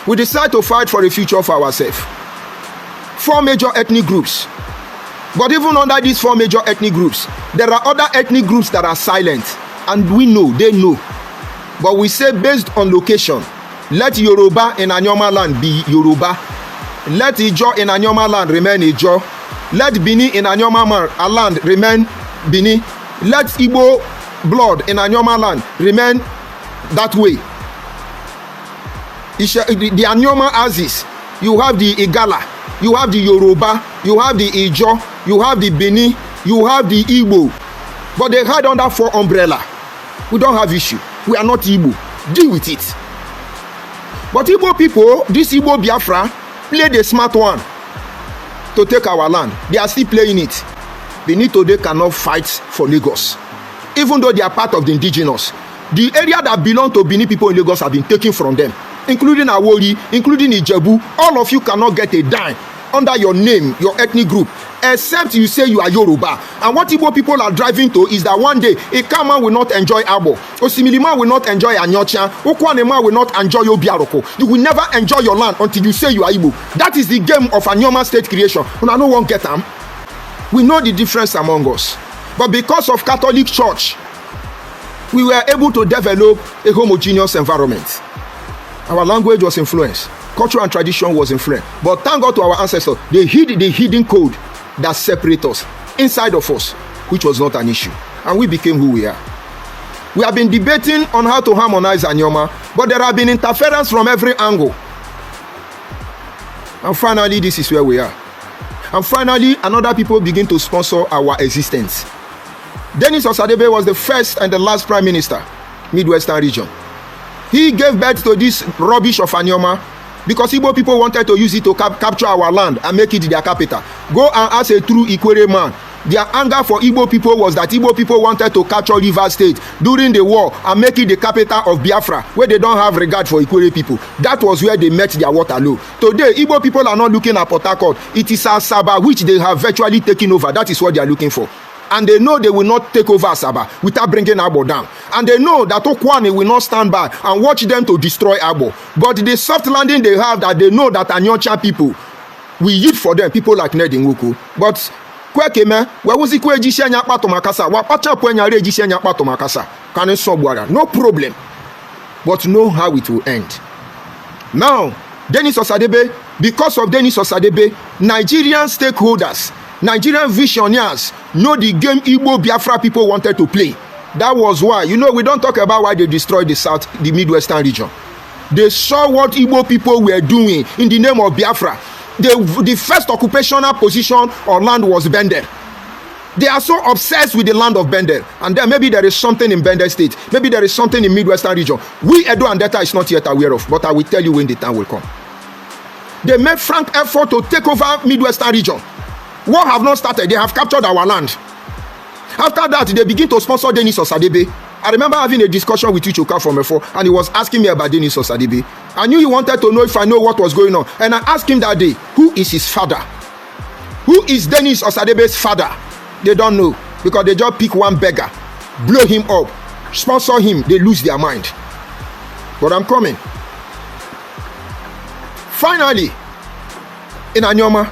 We decide to fight for the future of ourselves. 4 major ethnic groups. But even under these 4 major ethnic groups, there are other ethnic groups that are silent. And we know, they know. But we say based on location, let Yoruba in Anioma land be Yoruba. Let Ijo in Anioma land remain Ijo. Let Bini in Anioma land remain Bini. Let Igbo blood in Anioma land remain that way. The Anioma Aziz, you have the Igala, you have the Yoruba, you have the Ijo, you have the Bini, you have the Igbo. But they hide under 4 umbrella. We don't have issue. We are not Igbo. Deal with it. But Igbo people, this Igbo Biafra, play the smart one to take our land. They are still playing it. Benin today cannot fight for Lagos. Even though they are part of the indigenous. The area that belong to Benin people in Lagos have been taken from them. Including Awori, including Ijebu. All of you cannot get a dime under your name, your ethnic group, except you say you are Yoruba. And what Igbo people are driving to is that one day a Kama will not enjoy Abo, Osimilima will not enjoy Anyocha, Ukwuani will not enjoy Obiaroko. You will never enjoy your land until you say you are Igbo. That is the game of Anioma state creation. And I no one get them. We know the difference among us. But because of Catholic Church, we were able to develop a homogeneous environment. Our language was influenced. Culture and tradition was influenced. But thank God to our ancestors, they hid the hidden code that separates us inside of us, which was not an issue. And we became who we are. We have been debating on how to harmonize Anioma, but there have been interference from every angle. And finally, this is where we are. And finally, another people begin to sponsor our existence. Dennis Osadebe was the first and the last prime minister, Midwestern region. He gave birth to this rubbish of Anioma because Igbo people wanted to use it to capture our land and make it their capital. Go and ask a true Ikwere man. Their anger for Igbo people was that Igbo people wanted to capture Rivers State during the war and make it the capital of Biafra, where they don't have regard for Ikwere people. That was where they met their Waterloo. Today, Igbo people are not looking at Port Harcourt. It is Asaba, which they have virtually taken over. That is what they are looking for. And they know they will not take over Asaba without bringing Abo down. And they know that Ukwuani will not stand by and watch them to destroy Abo. But the soft landing they have, that they know that Anyocha people will yield for them, people like Ned Nwoko. But no problem. But know how it will end. Now, Dennis Osadebe, because of Dennis Osadebe, Nigerian stakeholders, Nigerian visionaries know the game Igbo Biafra people wanted to play. That was why, you know, we don't talk about why they destroyed the South, the Midwestern region. They saw what Igbo people were doing in the name of Biafra. The first occupational position on land was Bendel. They are so obsessed with the land of Bendel. And then maybe there is something in Bendel State. Maybe there is something in Midwestern region. We, Edo and Delta, is not yet aware of. But I will tell you when the time will come. They made frank effort to take over Midwestern region. War have not started. They have captured our land. After that, they begin to sponsor Dennis Osadebe. I remember having a discussion with Uchoka from before, and he was asking me about Dennis Osadebe. I knew he wanted to know if I know what was going on. And I asked him that day, who is his father? Who is Dennis Osadebe's father? They don't know, because they just pick one beggar, blow him up, sponsor him, they lose their mind. But I'm coming. Finally, in Anioma,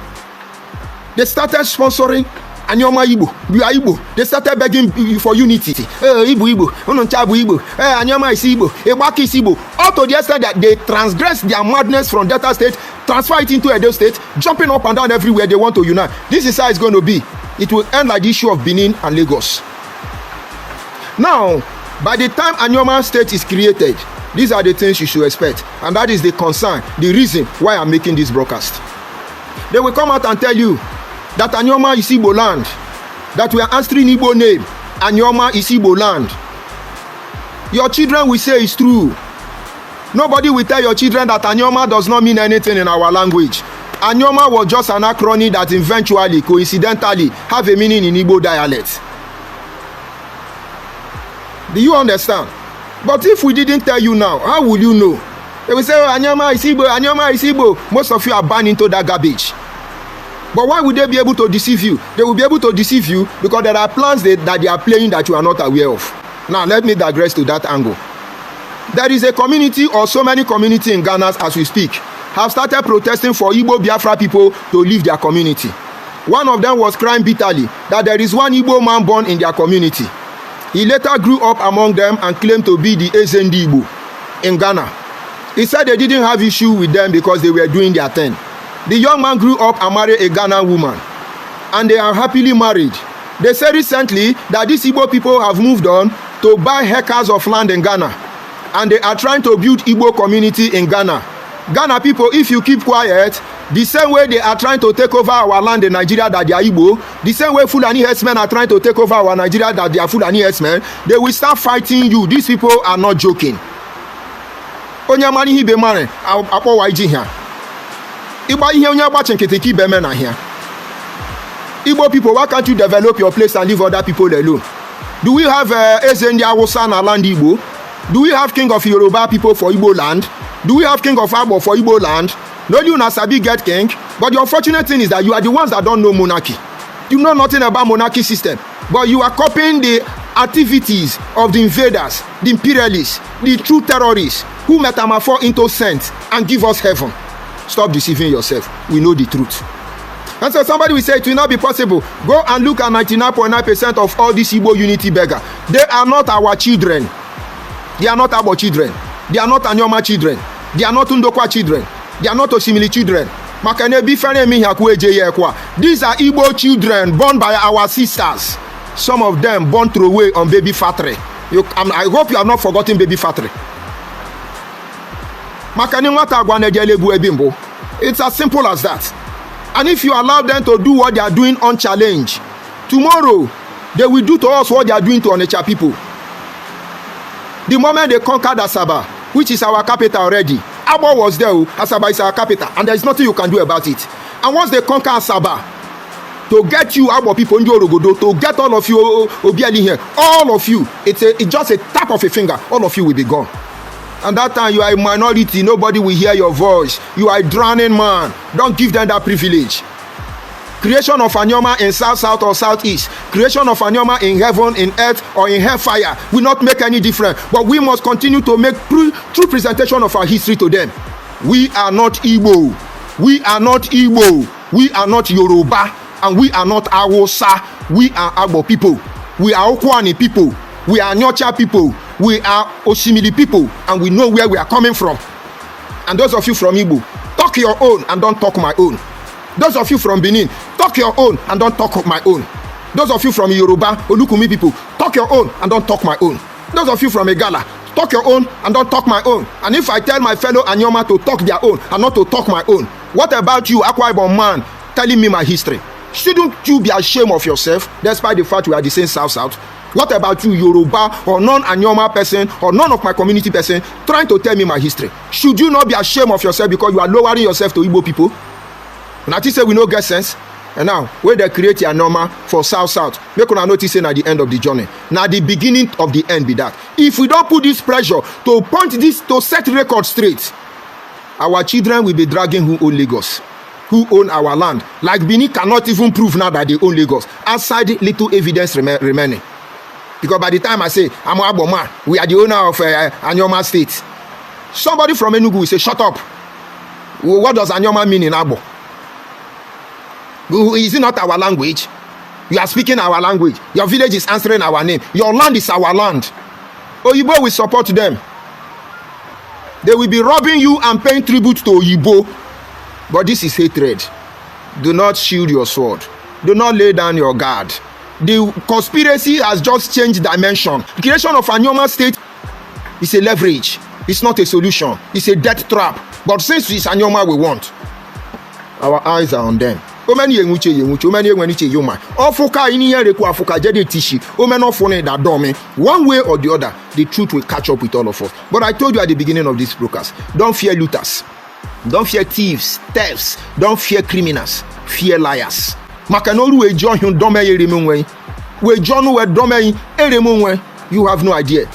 they started sponsoring Anioma Igbo. We are Igbo. They started begging for unity. Igbo. Igbo. Anioma is Igbo. Ewaki is Igbo. All to the extent that they transgress their madness from Delta State, transfer it into Edo State, jumping up and down everywhere they want to unite. This is how it's going to be. It will end like the issue of Benin and Lagos. Now, by the time Anioma State is created, these are the things you should expect. And that is the concern, the reason why I'm making this broadcast. They will come out and tell you that Anioma is Igbo land, that we are answering Igbo name. Anioma is Igbo land. Your children will say it's true. Nobody will tell your children that Anioma does not mean anything in our language. Anioma was just an acronym that eventually, coincidentally, have a meaning in Igbo dialect. Do you understand? But if we didn't tell you now, how will you know? They will say, oh, Anioma is Igbo, Anioma is Igbo. Most of you are born into that garbage. But why would they be able to deceive you? They will be able to deceive you because there are plans that they are playing that you are not aware of. Now, let me digress to that angle. There is a community or so many communities in Ghana as we speak have started protesting for Igbo Biafra people to leave their community. One of them was crying bitterly that there is one Igbo man born in their community. He later grew up among them and claimed to be the Ezendi Igbo in Ghana. He said they didn't have issue with them because they were doing their thing. The young man grew up and married a Ghanaian woman, and they are happily married. They said recently that these Igbo people have moved on to buy hectares of land in Ghana, and they are trying to build Igbo community in Ghana. Ghana people, if you keep quiet, the same way they are trying to take over our land in Nigeria that they are Igbo, the same way Fulani herdsmen are trying to take over our Nigeria that they are Fulani herdsmen, they will start fighting you. These people are not joking. Onyamani hibe mare apo waiji here. Igbo ihe onye agbachi nkitiki ibe me na here. Igbo people, why can't you develop your place and leave other people alone? Do we have Ezendi Awusa na land Igbo? Do we have king of Yoruba people for Igbo land? Do we have king of Agbo for Igbo land? No, you na sabi get king, but the unfortunate thing is that you are the ones that don't know monarchy. You know nothing about monarchy system, but you are copying the activities of the invaders, the imperialists, the true terrorists who metamorphose into saints and give us heaven. Stop deceiving yourself. We know the truth. And so somebody will say it will not be possible. Go and look at 99.9% of all these Igbo unity beggars. They are not our children. They are not our children. They are not Anioma children. They are not Ndokwa children. They are not Osimili children. These are Igbo children born by our sisters. Some of them born through away on baby factory. I hope you have not forgotten baby factory. It's as simple as that. And if you allow them to do what they are doing unchallenged, tomorrow they will do to us what they are doing to Onitsha people. The moment they conquered Asaba, which is our capital already, Abo was there, Asaba is our capital, and there is nothing you can do about it. And once they conquer Asaba, to get you Abo people, to get all of you Obiali here, all of you, it's just a tap of a finger, all of you will be gone. And that time you are a minority, nobody will hear your voice. You are a drowning man. Don't give them that privilege. Creation of Anioma in south or southeast, creation of Anioma in heaven, in earth, or in hellfire will not make any difference. But we must continue to make true presentation of our history to them. We are not Igbo. We are not Igbo. We are not Yoruba. And we are not Awusa. We are Agbo people. We are Ukwuani people. We are Nyocha people. We are Osimili people. And we know where we are coming from. And those of you from Igbo, talk your own and don't talk my own. Those of you from Benin, talk your own and don't talk my own. Those of you from Yoruba, Olukumi people, talk your own and don't talk my own. Those of you from Igala, talk your own and don't talk my own. And if I tell my fellow Anioma to talk their own and not to talk my own, what about you, Akwa Ibom man, telling me my history? Shouldn't you be ashamed of yourself, despite the fact we are the same South? What about you, Yoruba or non-Anioma person or none of my community person, trying to tell me my history? Should you not be ashamed of yourself because you are lowering yourself to Igbo people? And I think say we no get sense. And now, when they create a normal for South, make una notice at the end of the journey. Now the beginning of the end be that. If we don't put this pressure to point this, to set record straight, our children will be dragging who own Lagos, who own our land. Like Benin cannot even prove now that they own Lagos. Outside little evidence remaining. Because by the time I say, I'm Agbo man, we are the owner of Anioma State. Somebody from Enugu will say, shut up. What does Anioma mean in Agbo? Is it not our language? You are speaking our language. Your village is answering our name. Your land is our land. Oyibo will support them. They will be robbing you and paying tribute to Oyibo. But this is hatred. Do not shield your sword. Do not lay down your guard. The conspiracy has just changed dimension. The creation of Anioma State is a leverage. It's not a solution. It's a death trap. But since it's Anioma we want, our eyes are on them. One way or the other, the truth will catch up with all of us. But I told you at the beginning of this broadcast, don't fear looters, don't fear thieves, thefts, don't fear criminals, fear liars. You have no idea.